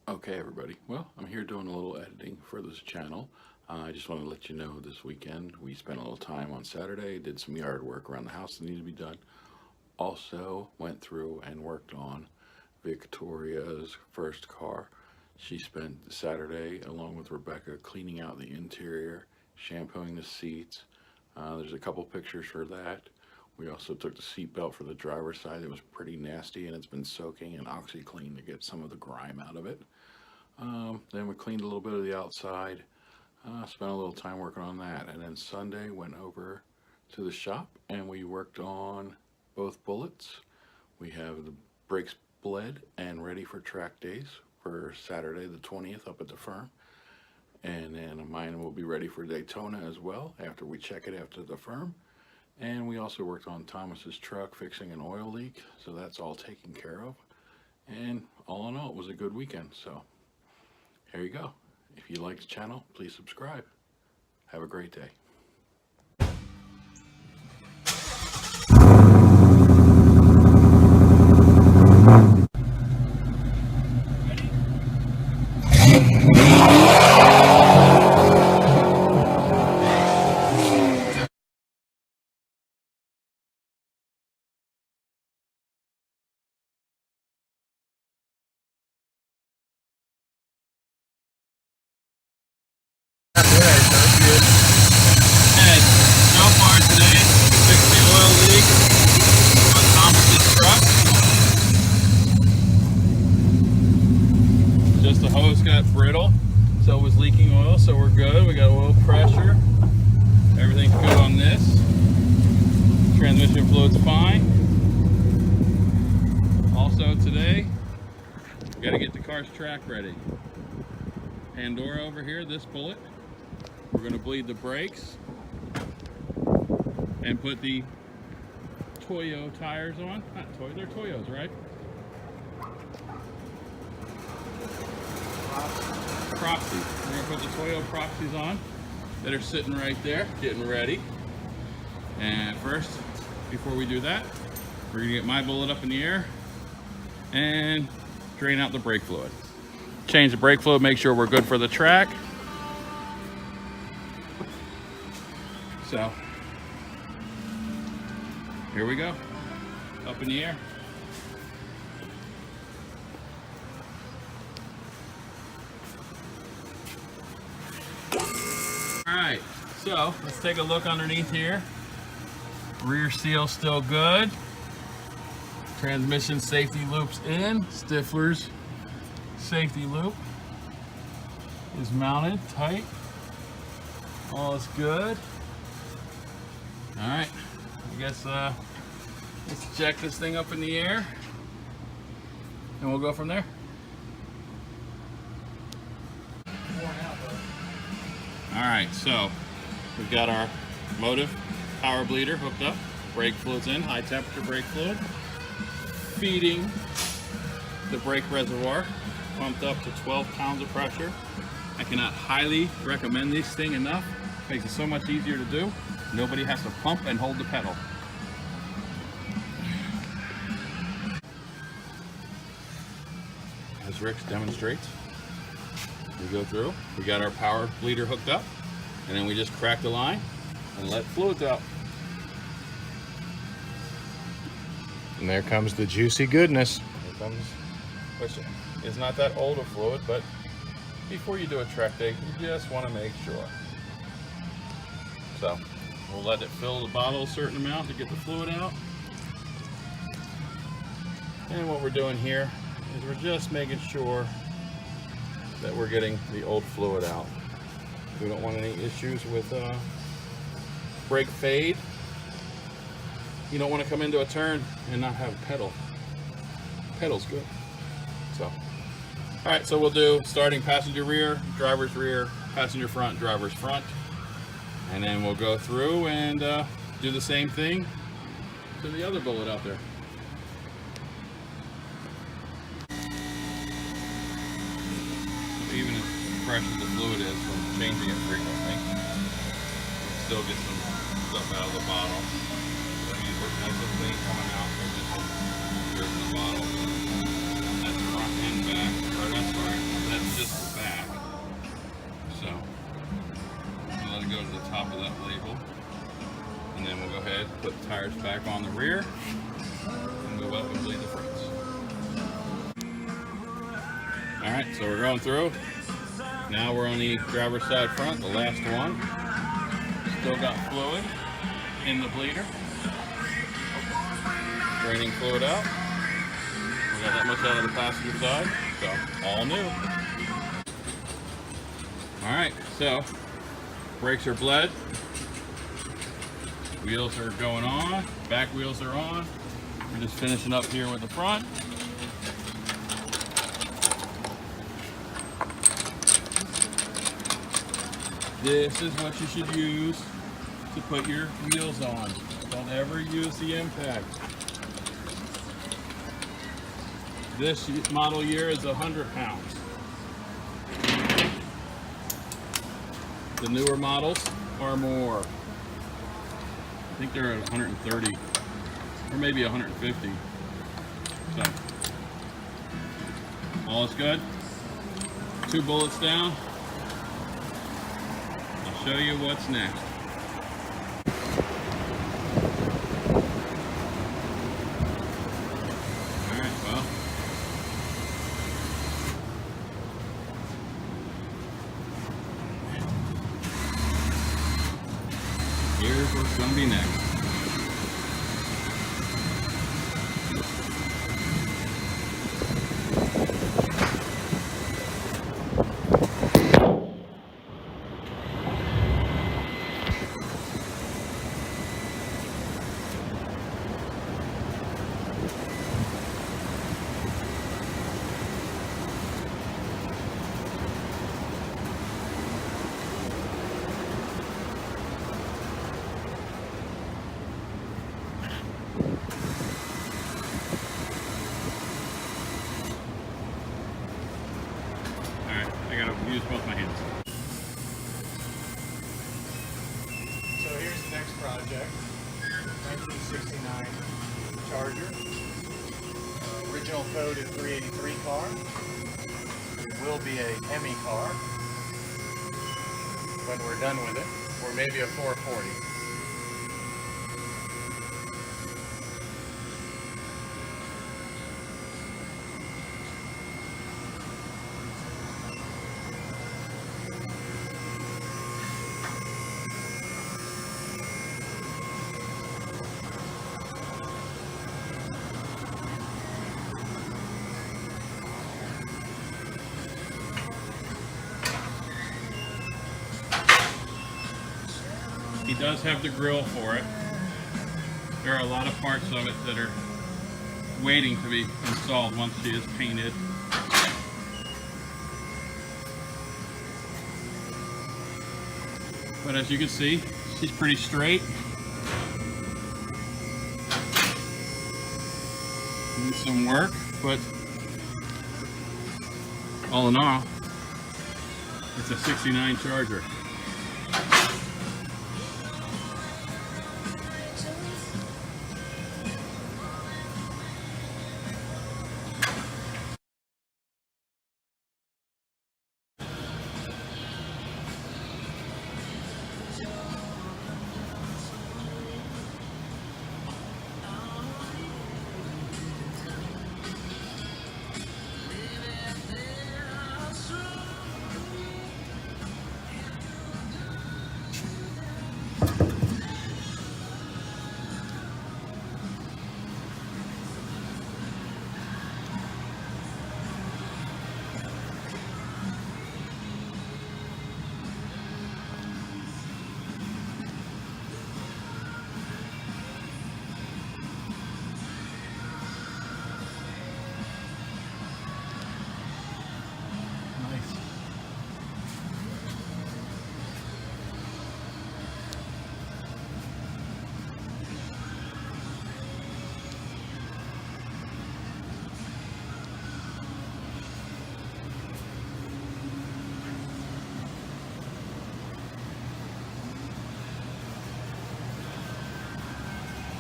Okay, everybody. Well, I'm here doing a little editing for this channel. I just want to let you know this weekend we spent a little time on Saturday, did some yard work around the house that needed to be done. Also, went through and worked on Victoria's first car. She spent Saturday, along with Rebecca, cleaning out the interior, shampooing the seats. There's a couple pictures for that. We also took the seat belt for the driver's side. It was pretty nasty and it's been soaking in OxyClean to get some of the grime out of it. Then we cleaned a little bit of the outside, spent a little time working on that. And then Sunday went over to the shop and we worked on both bullets. We have the brakes bled and ready for track days for Saturday the 20th up at the firm. And then mine will be ready for Daytona as well after we check it after the firm. And we also worked on Thomas's truck fixing an oil leak, so that's all taken care of. And all in all, it was a good weekend. So here you go. If you like the channel, please subscribe. Have a great day. And so far today, fixed the oil leak on Thomas's truck. Just the hose got brittle, so it was leaking oil, so we're good. We got oil pressure. Everything's good on this. Transmission fluid's fine. Also today, we got to get the car's track ready. Pandora over here, this bullet. We're going to bleed the brakes and put the Toyo tires on. Not Toyo, they're Toyos, right? Propsies. We're going to put the Toyo Propsies on that are sitting right there, getting ready. And first, before we do that, we're going to get my bullet up in the air and drain out the brake fluid. Change the brake fluid, make sure we're good for the track. So, here we go, up in the air. All right, so let's take a look underneath here. Rear seal still good. Transmission safety loops in. Stifler's safety loop is mounted tight. All is good. All right, I guess let's check this thing up in the air and we'll go from there. All right, so we've got our motive power bleeder hooked up, brake fluid's in, high temperature brake fluid, feeding the brake reservoir, pumped up to 12 pounds of pressure. I cannot highly recommend this thing enough. Makes it so much easier to do. Nobody has to pump and hold the pedal. As Rick demonstrates, we go through, we got our power bleeder hooked up, and then we just crack the line and let fluids out. And there comes the juicy goodness. Here comes, which is not that old a fluid, but before you do a track day, you just want to make sure. So we'll let it fill the bottle a certain amount to get the fluid out. And what we're doing here is we're just making sure that we're getting the old fluid out. We don't want any issues with brake fade. You don't want to come into a turn and not have a pedal. Pedal's good. So, all right, so we'll do starting passenger rear, driver's rear, passenger front, driver's front. And then we'll go through and do the same thing to the other bullet out there. Even as fresh as the fluid is from changing it frequently, still get some stuff out of the bottle. So these are nice and clean coming out. There's just some dirt in the bottle. That's front and back, or that's right. put the tires back on the rear, and move up and bleed the fronts. Alright, so we're going through. Now we're on the driver's side front, the last one. Still got fluid in the bleeder. Draining fluid out. We got that much out of the passenger side, so all new. Alright, so brakes are bled. Wheels are going on. Back wheels are on. We're just finishing up here with the front. This is what you should use to put your wheels on. Don't ever use the impact. This model year is 100 pounds. The newer models are more. I think they're at 130 or maybe 150. So all is good. 2 bullets down. I'll show you what's next. All right, well, here's what's going to be next. I gotta use both my hands. So here's the next project. 1969 Charger. Original code is 383 car. It will be a Hemi car when we're done with it, or maybe a 440. He does have the grill for it. There are a lot of parts of it that are waiting to be installed once she is painted. But as you can see, she's pretty straight. Needs some work, but all in all, it's a 69 Charger.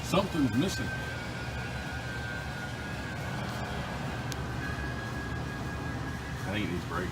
Something's missing. I think it needs brakes.